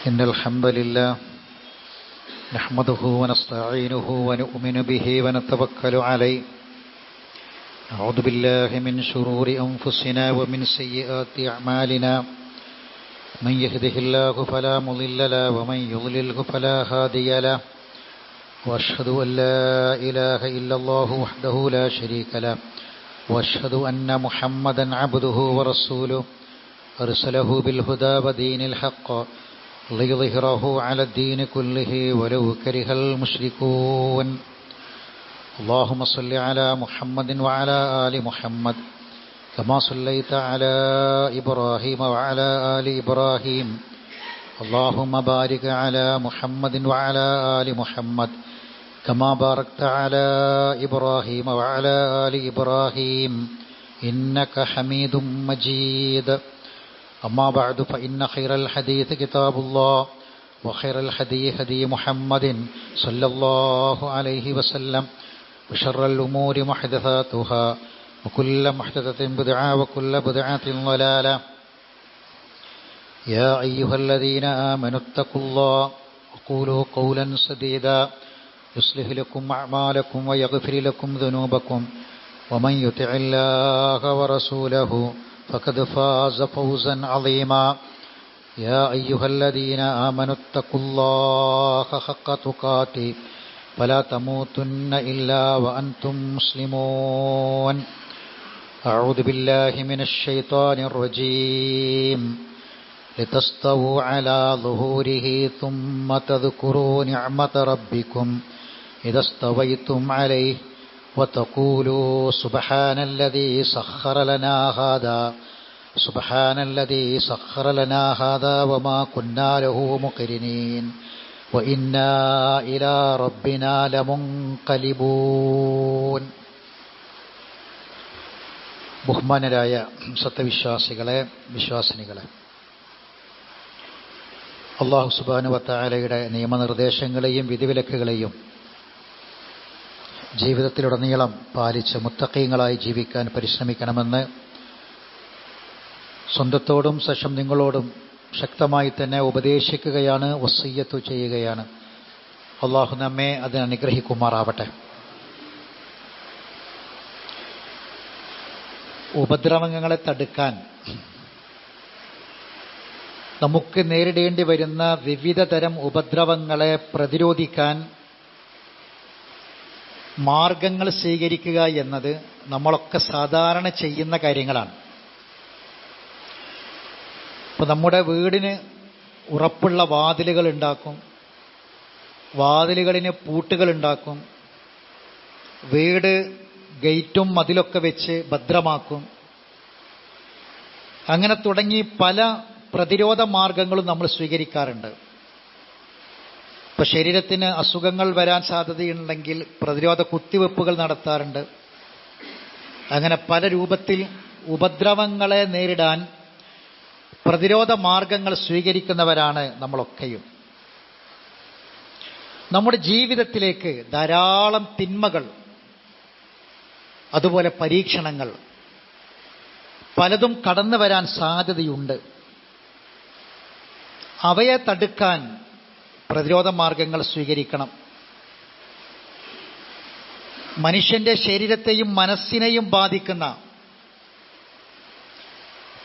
إن الحمد لله نحمده ونستعينه ونؤمن به ونتوكل عليه نعوذ بالله من شرور أنفسنا ومن سيئات أعمالنا من يهده الله فلا مضل له ومن يضلله فلا هادي له وأشهد أن لا إله إلا الله وحده لا شريك له وأشهد أن محمدا عبده ورسوله أرسله بالهدى ودين الحق ليظهره على الدين كله ولو كره المشركون اللهم صل على محمد وعلى آل محمد كما صليت على إبراهيم وعلى آل إبراهيم اللهم بارك على محمد وعلى آل محمد كما باركت على إبراهيم وعلى آل إبراهيم إنك حميد مجيد أما بعد فإن خير الحديث كتاب الله وخير الهدي هدي محمد صلى الله عليه وسلم وشر الأمور محدثاتها وكل محدثة بدعة وكل بدعة ضلالة يا أيها الذين آمنوا اتقوا الله وقولوا قولا سديدا يصلح لكم أعمالكم ويغفر لكم ذنوبكم ومن يطع الله ورسوله فقد فاز فوزا عظيما يا أيها الذين آمنوا اتقوا الله حق تقاته فلا تموتن إلا وأنتم مسلمون أعوذ بالله من الشيطان الرجيم لتستووا على ظهوره ثم تذكروا نعمة ربكم إذا استويتم عليه وتقولوا سبحان الذي سخر لنا هذا وما كنا له مقرنين وإنا إلى ربنا لمنقلبون. ബഹുമാനരായ സത്യവിശ്വാസികളെ, വിശ്വാസിനികളെ, അല്ലാഹു സുബ്ഹാനഹു വ തആലയുടെ നിയമനിർദ്ദേശങ്ങളെയും വിധിവിലക്കുകളെയും ജീവിതത്തിലുടനീളം പാലിച്ച് മുത്തഖീങ്ങളായി ജീവിക്കാൻ പരിശ്രമിക്കണമെന്ന് സ്വന്തത്തോടും ശേഷം നിങ്ങളോടും ശക്തമായി തന്നെ ഉപദേശിക്കുകയാണ്, വസിയ്യത്ത് ചെയ്യുകയാണ്. അള്ളാഹു നമ്മെ അതിന് അനുഗ്രഹിക്കുമാറാവട്ടെ. ഉപദ്രവങ്ങളെ തടുക്കാൻ നമുക്ക് നേരിടേണ്ടി വരുന്ന വിവിധ തരം ഉപദ്രവങ്ങളെ പ്രതിരോധിക്കാൻ മാർഗങ്ങൾ സ്വീകരിക്കുക എന്നത് നമ്മളൊക്കെ സാധാരണ ചെയ്യുന്ന കാര്യങ്ങളാണ്. ഇപ്പോൾ നമ്മുടെ വീടിന് ഉറപ്പുള്ള വാതിലുകൾ ഉണ്ടാക്കും, വാതിലുകളിന് പൂട്ടുകൾ ഉണ്ടാക്കും, വീട് ഗേറ്റും മതിലൊക്കെ വെച്ച് ഭദ്രമാക്കും. അങ്ങനെ തുടങ്ങി പല പ്രതിരോധ മാർഗങ്ങളും നമ്മൾ സ്വീകരിക്കാറുണ്ട്. ഇപ്പോൾ ശരീരത്തിന് അസുഖങ്ങൾ വരാൻ സാധ്യതയുണ്ടെങ്കിൽ പ്രതിരോധ കുത്തിവെപ്പുകൾ നടത്താറുണ്ട്. അങ്ങനെ പല രൂപത്തിൽ ഉപദ്രവങ്ങളെ നേരിടാൻ പ്രതിരോധ മാർഗങ്ങൾ സ്വീകരിക്കുന്നവരാണ് നമ്മളൊക്കെയും. നമ്മുടെ ജീവിതത്തിലേക്ക് ധാരാളം തിന്മകൾ, അതുപോലെ പരീക്ഷണങ്ങൾ പലതും കടന്നു വരാൻ സാധ്യതയുണ്ട്. അവയെ തടുക്കാൻ പ്രതിരോധ മാർഗങ്ങൾ സ്വീകരിക്കണം. മനുഷ്യന്റെ ശരീരത്തെയും മനസ്സിനെയും ബാധിക്കുന്ന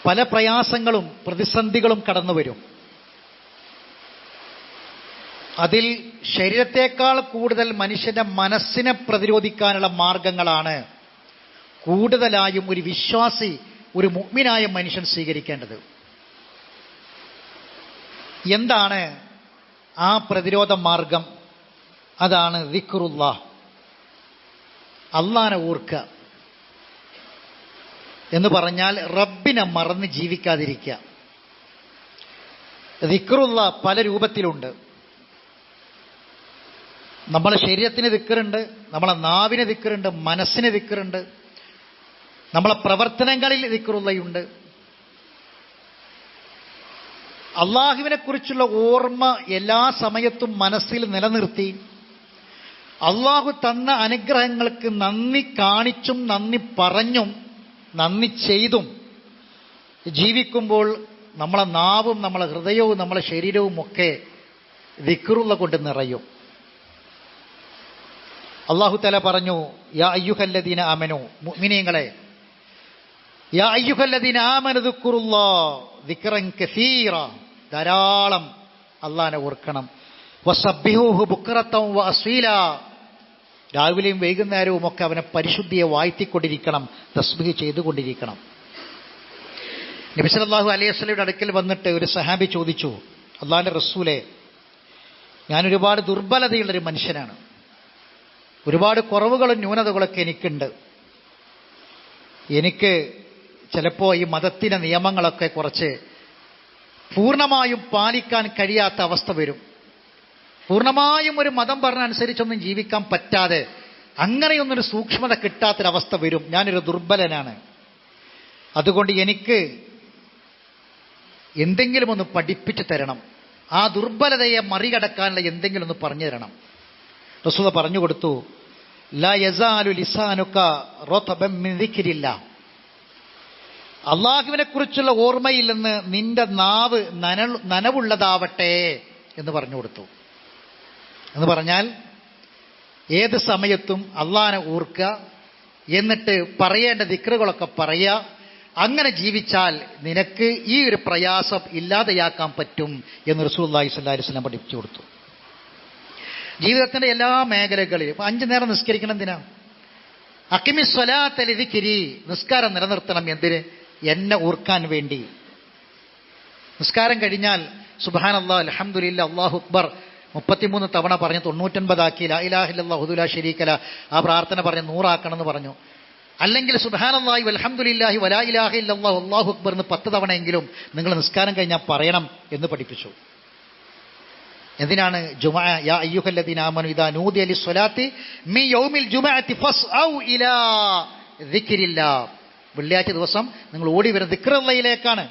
പല പ്രയാസങ്ങളും പ്രതിസന്ധികളും കടന്നു വരും. അതിൽ ശരീരത്തെക്കാൾ കൂടുതൽ മനുഷ്യന്റെ മനസ്സിനെ പ്രതിരോധിക്കാനുള്ള മാർഗങ്ങളാണ് കൂടുതലായും ഒരു വിശ്വാസി, ഒരു മുഅ്മിനായ മനുഷ്യൻ സ്വീകരിക്കേണ്ടത്. എന്താണ് ആ പ്രതിരോധ മാർഗം? അതാണ് ദിക്റുല്ലാഹ്, അല്ലാഹനെ ഓർക്കുക എന്ന് പറഞ്ഞാൽ റബ്ബിനെ മറന്ന് ജീവിക്കാതിരിക്കുക. ദിക്റുല്ലാഹ് പല രൂപത്തിലുണ്ട്. നമ്മളെ ശരീരത്തിന് ദിക്റുണ്ട്, നമ്മളെ നാവിന് ദിക്റുണ്ട്, മനസ്സിന് ദിക്റുണ്ട്, നമ്മളെ പ്രവർത്തനങ്ങളിൽ ദിക്റുള്ളയുണ്ട്. അള്ളാഹുവിനെ കുറിച്ചുള്ള ഓർമ്മ എല്ലാ സമയത്തും മനസ്സിൽ നിലനിർത്തി അള്ളാഹു തന്ന അനുഗ്രഹങ്ങൾക്ക് നന്ദി കാണിച്ചും നന്ദി പറഞ്ഞും നന്ദി ചെയ്തും ജീവിക്കുമ്പോൾ നമ്മളെ നാവും നമ്മളെ ഹൃദയവും നമ്മളെ ശരീരവും ഒക്കെ ദിക്റുള്ള കൊണ്ട് നിറയും. അല്ലാഹു തആല പറഞ്ഞു, യാ അയ്യുഹല്ലദീന ആമനൂ, മുഅ്മിനീങ്ങളെ, യാ അയ്യുഹല്ലദീന ആമനൂ ദിക്റുല്ലാഹ് ദിക്റൻ കസീറ, ധാരാളം അല്ലാഹനെ ഓർക്കണം. വസബ്ബിഹൂഹു ബുക്റതൻ വഅസീല, രാവിലെയും വൈകുന്നേരവും ഒക്കെ അവനെ പരിശുദ്ധിയെ വാഴ്ത്തിക്കൊണ്ടിരിക്കണം, തസ്ബീഹ് ചെയ്തുകൊണ്ടിരിക്കണം. നബി സല്ലല്ലാഹു അലൈഹി വസല്ലമയുടെ അടുക്കൽ വന്നിട്ട് ഒരു സഹാബി ചോദിച്ചു, അല്ലാഹുവിന്റെ റസൂലേ, ഞാൻ ഒരുപാട് ദുർബലതയുള്ളൊരു മനുഷ്യനാണ്, ഒരുപാട് കുറവുകളും ന്യൂനതകളൊക്കെ എനിക്കുണ്ട്. എനിക്ക് ചിലപ്പോൾ ഈ മതത്തിൻ്റെ നിയമങ്ങളൊക്കെ കുറച്ച് പൂർണ്ണമായും പാലിക്കാൻ കഴിയാത്ത അവസ്ഥ വരും. പൂർണ്ണമായും ഒരു മതം പറഞ്ഞനുസരിച്ചൊന്നും ജീവിക്കാൻ പറ്റാതെ അങ്ങനെയൊന്നൊരു സൂക്ഷ്മത കിട്ടാത്തൊരവസ്ഥ വരും. ഞാനൊരു ദുർബലനാണ്. അതുകൊണ്ട് എനിക്ക് എന്തെങ്കിലും ഒന്ന് പഠിപ്പിച്ചു തരണം, ആ ദുർബലതയെ മറികടക്കാനുള്ള എന്തെങ്കിലും ഒന്ന് പറഞ്ഞു തരണം. റസൂൽ പറഞ്ഞു കൊടുത്തു, ലാ യസാലു ലിസാനുക റതബൻ മിൻ ദിക്രില്ലാ, അള്ളാഹുവിനെ കുറിച്ചുള്ള ഓർമ്മയിൽ നിന്ന് നിന്റെ നാവ് നനവുള്ളതാവട്ടെ എന്ന് പറഞ്ഞു കൊടുത്തു. എന്ന് പറഞ്ഞാൽ ഏത് സമയത്തും അള്ളാഹനെ ഓർക്കുക, എന്നിട്ട് പറയേണ്ട ദിക്റുകളൊക്കെ പറയുക. അങ്ങനെ ജീവിച്ചാൽ നിനക്ക് ഈ ഒരു പ്രയാസം ഇല്ലാതെയാക്കാൻ പറ്റും എന്ന് റസൂലുള്ളാഹി സ്വല്ലല്ലാഹു അലൈഹി വസല്ലം പഠിപ്പിച്ചു കൊടുത്തു. ജീവിതത്തിന്റെ എല്ലാ മേഖലകളിലും 5 നേരം നിസ്കരിക്കണം. എന്തിനാ? അഖിമിസ് സ്വലാത്ത ലിദിക്രി, നിസ്കാരം നിലനിർത്തണം. എന്തിന്? എന്നെ ഓർക്കാൻ വേണ്ടി. നിസ്കാരം കഴിഞ്ഞാൽ സുബ്ഹാനല്ലാഹ് അൽഹംദുലില്ലാഹ് അല്ലാഹു അക്ബർ 33 തവണ പറഞ്ഞ് 99 ആക്കി. ലാ ഇലാഹ ഇല്ലല്ലാഹു വഹ്ദഹു ലാ ശരീക ലഹ്, ആ പ്രാർത്ഥന പറഞ്ഞ് 100 ആക്കണമെന്ന് പറഞ്ഞു. അല്ലെങ്കിൽ സുബ്ഹാനല്ലാഹി വൽഹംദുലില്ലാഹി വലാ ഇലാഹ ഇല്ലല്ലാഹു അല്ലാഹു അക്ബർ എന്ന് 10 തവണയെങ്കിലും നിങ്ങൾ നിസ്കാരം കഴിഞ്ഞാൽ പറയണം എന്ന് പഠിപ്പിച്ചു. എന്തിനാണ്? ജുമുഅ, യാ അയ്യുഹല്ലദീന ആമനൂ ഇദാ നൂദിയ ലിസ്സലാത്തി മിൻ യൗമിൽ ജുമുഅത്തി ഫസ്ഔ ഇലാ ദിക്രില്ലാഹ്, വെള്ളിയാഴ്ച ദിവസം നിങ്ങൾ ഓടി വരുന്ന ദിക്റുള്ളയിലേക്കാണ്.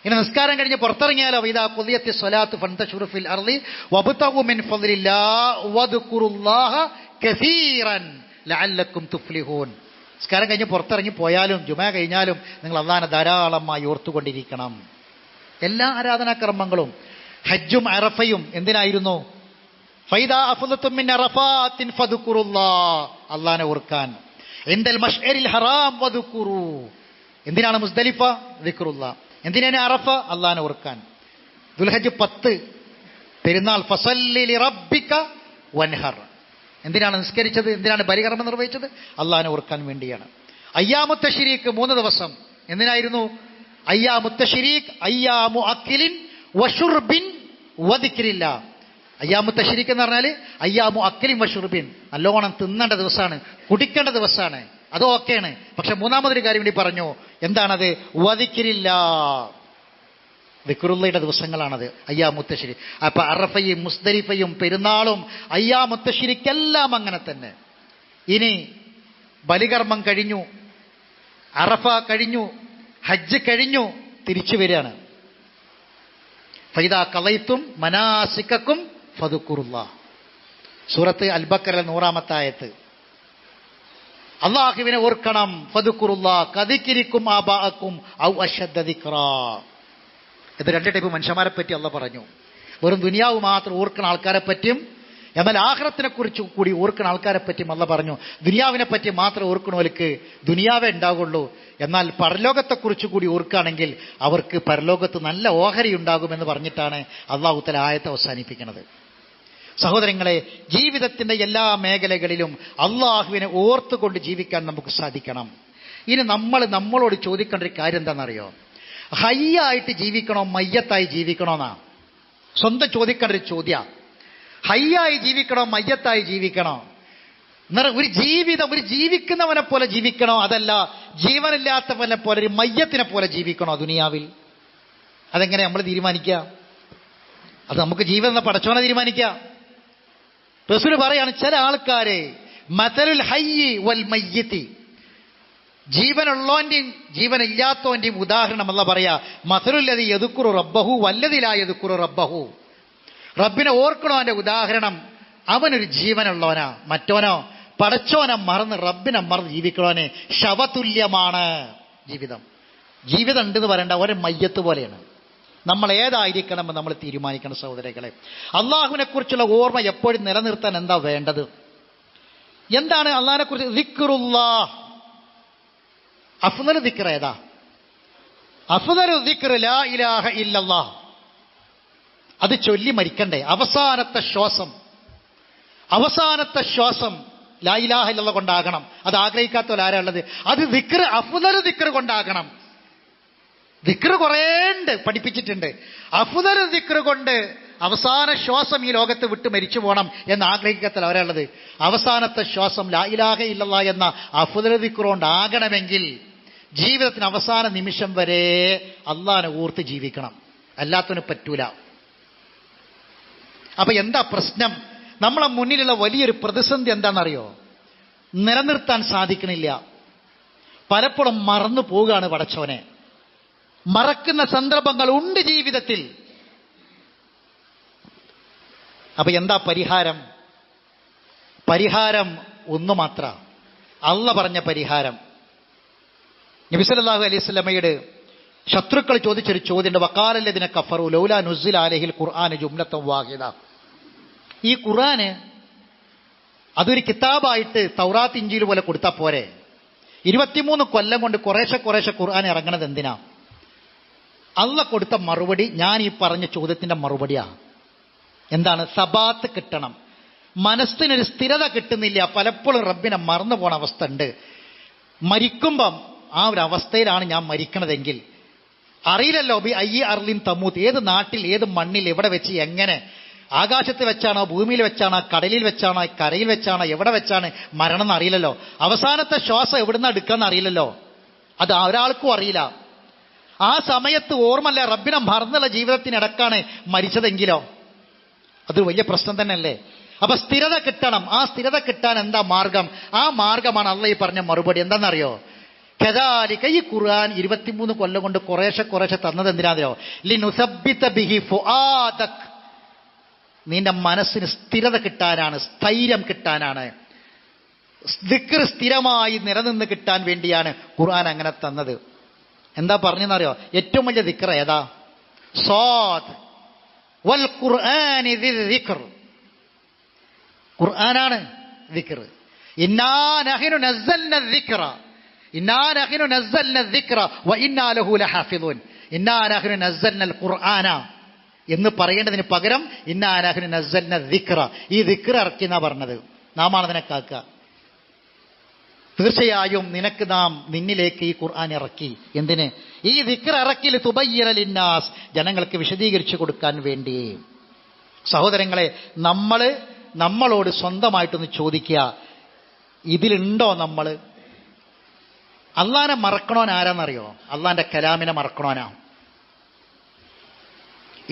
ഇനി നിസ്കാരം കഴിഞ്ഞ് പുറത്തിറങ്ങിയാലോ, ഇദാ ഖുദിയത്തി സ്വലാത്തു ഫന്തശിറു ഫിൽ അർളി വബ്തഗു മിൻ ഫദ്ലില്ലാഹി വദ്കുറുല്ലാഹ കസീറൻ ലഅല്ലക്കും തുഫ്ലിഹൂൻ. നിസ്കാരം കഴിഞ്ഞ് പുറത്തിറങ്ങി പോയാലും ജുമുഅ കഴിഞ്ഞാലും നിങ്ങൾ അല്ലാഹനെ ധാരാളമായി ഓർത്തുകൊണ്ടിരിക്കണം. എല്ലാ ആരാധനാകർമ്മങ്ങളും ഹജ്ജും അറഫയും എന്തിനായിരുന്നു? ഫൈദാ അഫ്ളതും മിൻ അറഫാത്തിൻ ഫദ്കുറുല്ലാഹ്, അല്ലാഹനെ ഓർക്കാൻ. ഇൻദൽ മശ്അരിൽ ഹറാം വദ്കുറു, എന്തിനാണ് മുസ്ദലിഫ? ദിക്റുല്ലാഹ്. എന്തിനാണ് അറഫ? അല്ലാഹനെ ഓർക്കാൻ. ദുൽഹജ്ജ് 10 പെരുന്നാൾ, ഫസല്ലി ലിറബ്ബിക വൻഹർ, എന്തിനാണ് നിസ്കരിച്ചത്? എന്തിനാണ് ബലികർമ്മം നിർവഹിച്ചത്? അല്ലാഹനെ ഓർക്കാൻ വേണ്ടിയാണ്. അയ്യാമു തശ്രീഖ് 3 ദിവസം എന്തിനായിരുന്നു? അയ്യാമു തശ്രീഖ് അയ്യാമു അക്ലിൻ വശുർബിൻ വദിക്രില്ലാ. അയ്യാമു തശ്രീഖ് എന്ന് പറഞ്ഞാൽ അയ്യാമു അക്ലിൻ വശുർബിൻ, നല്ലോണം തിന്നേണ്ട ദിവസമാണ്, കുടിക്കേണ്ട ദിവസമാണ്, അത് ഓക്കെയാണ്. പക്ഷെ 3-മതൊരു കാര്യം കൂടി പറഞ്ഞു. എന്താണത്? വദിക്രില്ലാ, ദിക്റുള്ളയുടെ ദിവസങ്ങളാണത് അയ്യാമു തശ്രീഖ്. അപ്പൊ അറഫയും മുസ്ദലിഫയും പെരുന്നാളും അയ്യാമു തശ്രീഖ് എല്ലാം അങ്ങനെ തന്നെ. ഇനി ബലികർമ്മം കഴിഞ്ഞു, അറഫ കഴിഞ്ഞു, ഹജ്ജ് കഴിഞ്ഞു, തിരിച്ചു വരികയാണ്. ഫൈദാ ഖളൈതും മനാസികക്കും ഫദ്കുറുല്ലാഹ്, സൂറത്ത് അൽ-ബഖറ 100-ാമത്തെ ആയത്ത്. അല്ലാഹുവിനെ ഓർക്കണം. ഫദ്കുറുല്ലാഹ് കദിക്രിക്കും ആബാഅക്കും ഔ അശദ്ദ ദിക്റാ. ഇത് 2 ടൈപ്പ് മനുഷ്യന്മാരെ പറ്റി അല്ലാഹ് പറഞ്ഞു. വെറും ദുനിയാവ് മാത്രം ഓർക്കുന്ന ആൾക്കാരെ പറ്റിയും എന്നാൽ ആഖിറത്തിനെ കുറിച്ച് കൂടി ഓർക്കുന്ന ആൾക്കാരെ പറ്റിയും അല്ലാഹ് പറഞ്ഞു. ദുനിയാവിനെ പറ്റി മാത്രം ഓർക്കണവർക്ക് ദുനിയാവേ ഉണ്ടാകുള്ളൂ, എന്നാൽ പരലോകത്തെക്കുറിച്ച് കൂടി ഓർക്കുകയാണെങ്കിൽ അവർക്ക് പരലോകത്ത് നല്ല ഓഹരി ഉണ്ടാകുമെന്ന് പറഞ്ഞിട്ടാണ് അല്ലാഹു തആല ആയത്ത് അവസാനിപ്പിക്കുന്നത്. സഹോദരങ്ങളെ, ജീവിതത്തിൻ്റെ എല്ലാ മേഖലകളിലും അള്ളാഹുവിനെ ഓർത്തുകൊണ്ട് ജീവിക്കാൻ നമുക്ക് സാധിക്കണം. ഇനി നമ്മളോട് ചോദിക്കേണ്ട ഒരു കാര്യം എന്താണെന്നറിയോ? ഹയ്യായിട്ട് ജീവിക്കണോ മയ്യത്തായി ജീവിക്കണോന്നാ സ്വന്തം ചോദിക്കേണ്ട ഒരു ചോദ്യം. ഹയ്യായി ജീവിക്കണോ മയ്യത്തായി ജീവിക്കണോ? ഒരു ജീവിതം ഒരു ജീവിക്കുന്നവനെ പോലെ ജീവിക്കണോ, അതല്ല ജീവനില്ലാത്തവനെ പോലെ ഒരു മയ്യത്തിനെ പോലെ ജീവിക്കണോ ദുനിയാവിൽ? അതെങ്ങനെ നമ്മൾ തീരുമാനിക്കുക? അത് നമുക്ക് ജീവൻ എന്ന പടച്ചോനെ തീരുമാനിക്കുക. റസൂൽ പറയാണ്, ചില ആൾക്കാരെ മതലുൽ ഹയ്യി വൽ മയ്യിത്തി, ജീവനുള്ളവന്റെയും ജീവനില്ലാത്തവന്റെയും ഉദാഹരണം അല്ല പറയാ. മസലുല്ലദി യദ്കുറു റബ്ബഹു വല്ലദി ലാ യദ്കുറു റബ്ബഹു, റബ്ബിനെ ഓർക്കണവന്റെ ഉദാഹരണം അവനൊരു ജീവനുള്ളവനാ, മറ്റോനോ പടച്ചോനെ മറന്ന് റബ്ബിനെ മറന്ന് ജീവിക്കണവനെ ശവതുല്യമാണ് ജീവിതം. ജീവിതം ഉണ്ടെന്ന് പറയണ്ട, ഒരു മയ്യത്ത് പോലെയാണ്. നമ്മൾ ഏതായിരിക്കണമെന്ന് നമ്മൾ തീരുമാനിക്കണം സഹോദരങ്ങളെ. അള്ളാഹുവിനെ കുറിച്ചുള്ള ഓർമ്മ എപ്പോഴും നിലനിർത്താൻ എന്താ വേണ്ടത്? എന്താണ് അള്ളാഹിനെ കുറിച്ച്? ദിക്റുല്ലാഹ്. അഫ്ളൽ ദിക്ർ ഏതാ? അഫ്ളലു ദിക്ർ ലാ ഇലാഹ ഇല്ലല്ലാഹ്. അത് ചൊല്ലി മരിക്കണ്ടേ? അവസാനത്തെ ശ്വാസം ലാ ഇലാഹ ഇല്ലല്ലാഹ് കൊണ്ടാകണം. അത് ആഗ്രഹിക്കാത്തവർ ആരാ ഉള്ളത്? അത് ദിക്ർ, അഫ്ളലു ദിക്ർ കൊണ്ടാകണം. ദിക്ർ കുറേ ഉണ്ട്, പഠിപ്പിച്ചിട്ടുണ്ട്. അഫ്ളലു ദിക്ർ കൊണ്ട് അവസാന ശ്വാസം ഈ ലോകത്ത് വിട്ട് മരിച്ചു പോകണം എന്ന് ആഗ്രഹിക്കാത്തവർ ആരാ ഉള്ളത്? അവസാനത്തെ ശ്വാസം ലാ ഇലാഹ ഇല്ലല്ലാഹ് എന്ന അഫ്ളലു ദിക്ർ കൊണ്ടാകണമെങ്കിൽ ജീവിതത്തിന് അവസാന നിമിഷം വരെ അള്ളാഹിനെ ഓർത്ത് ജീവിക്കണം, അല്ലാത്തവന് പറ്റൂല. അപ്പൊ എന്താ പ്രശ്നം? നമ്മളെ മുന്നിലുള്ള വലിയൊരു പ്രതിസന്ധി എന്താണെന്നറിയോ? നിലനിർത്താൻ സാധിക്കണില്ല. പലപ്പോഴും മറന്നു പോവുകയാണ് പടച്ചോനെ. മറക്കുന്ന സന്ദർഭങ്ങൾ ഉണ്ട് ജീവിതത്തിൽ. അപ്പൊ എന്താ പരിഹാരം? പരിഹാരം ഒന്നു മാത്ര, അള്ളാഹ് പറഞ്ഞ പരിഹാരം. നബി സല്ലല്ലാഹു അലൈഹി വസല്ലമയുടെ ശത്രുക്കൾ ചോദിച്ചൊരു ചോദ്യമുണ്ട്. വഖാലല്ലദീന കഫറു ലൗലാ നുസ്സില അലൈഹിൽ ഖുർആന ജുംലത്തൻ വാഹിദ. ഈ ഖുർആന് അതൊരു കിതാബായിട്ട് തൗറാത്ത് ഇഞ്ചീൽ പോലെ കൊടുത്താൽ പോരെ? 23 കൊല്ലം കൊണ്ട് കുറേശ്ശെ ഖുർആൻ ഇറങ്ങണത് എന്തിനാ? അള്ളാഹ് കൊടുത്ത മറുപടി ഞാൻ ഈ പറഞ്ഞ ചോദ്യത്തിന്റെ മറുപടിയാ. എന്താണ്? സബാത്ത് കിട്ടണം. മനസ്സിനൊരു സ്ഥിരത കിട്ടുന്നില്ല. പലപ്പോഴും റബ്ബിനെ മറന്നു പോണ അവസ്ഥ ഉണ്ട്. മരിക്കുമ്പം ആ ഒരു അവസ്ഥയിലാണ് ഞാൻ മരിക്കണതെങ്കിൽ അറിയില്ലല്ലോ ബി അയ്യ അർലിൻ തമൂത്ത്, ഏത് നാട്ടിൽ, ഏത് മണ്ണിൽ, എവിടെ വെച്ച്, എങ്ങനെ, ആകാശത്ത് വെച്ചാണോ, ഭൂമിയിൽ വെച്ചാണോ, കടലിൽ വെച്ചാണോ, കരയിൽ വെച്ചാണോ, എവിടെ വെച്ചാണ് മരണം എന്ന് അറിയില്ലല്ലോ. അവസാനത്തെ ശ്വാസം എവിടുന്ന് എടുക്കാന്ന് അറിയില്ലല്ലോ. അത് ഒരാൾക്കും അറിയില്ല. ആ സമയത്ത് ഓർമ്മല്ല, റബ്ബിനെ മറന്നുള്ള ജീവിതത്തിനിടക്കാണ് മരിച്ചതെങ്കിലോ അത് വലിയ പ്രശ്നം തന്നെയല്ലേ? അപ്പൊ സ്ഥിരത കിട്ടണം. ആ സ്ഥിരത കിട്ടാൻ എന്താ മാർഗം? ആ മാർഗമാണ് അള്ളാഹ് ഈ പറഞ്ഞ മറുപടി. എന്താണെന്നറിയോ? കദാലിക, ഈ ഖുർആൻ 23 കൊല്ലം കൊണ്ട് കുറേശ്ശെ തന്നത് എന്തിനാണെന്നറിയോ? ലിനുസബ്ബിത ബിഹി ഫുആദക്, നിന്റെ മനസ്സിന് സ്ഥിരത കിട്ടാനാണ്, സ്ഥൈര്യം കിട്ടാനാണ്, ദിക്ർ സ്ഥിരമായി നിലനിന്ന് കിട്ടാൻ വേണ്ടിയാണ് ഖുർആൻ അങ്ങനെ തന്നത്. എന്താ പറഞ്ഞെന്നറിയോ? ഏറ്റവും വലിയ ദിക്ർ ഏതാ? സ്വാദ് വൽ ഖുർആനി ദിക്ർ. ഖുർആനാണ് ദിക്ർ. ഇന്നാ നഹ്നു നസ്സൽന ദിക്റ ഇന്നാ നഹ്നു നസ്സൽന ദിക്റ വ ഇന്നാ ലഹു ലഹാഫിദൂൻ. ഇന്നാ നഹ്നു നസ്സൽനൽ ഖുർആന എന്ന് പറയേണ്ടതിന് പകരം ഇന്നാ നഹ്നു നസ്സൽന ദിക്റ, ഈ ദിക്ർ ഇറക്കി എന്നാ പറഞ്ഞത്. നാം ആണ് അതിനെ കാക്കുക. തീർച്ചയായും നിന്നിലേക്ക് ഈ ഖുർആൻ ഇറക്കി. എന്തിന്? ഈ ദിക്ർ ഇറക്കി തുബയ്യിന ലിന്നാസ്, ജനങ്ങൾക്ക് വിശദീകരിച്ചു കൊടുക്കാൻ വേണ്ടി. സഹോദരങ്ങളെ, നമ്മളോട് സ്വന്തമായിട്ടൊന്ന് ചോദിക്കുക, ഇതിലുണ്ടോ നമ്മൾ? അള്ളാനെ മറക്കണോൻ ആരാന്നറിയോ? അള്ളാന്റെ കലാമിനെ മറക്കണോനാ.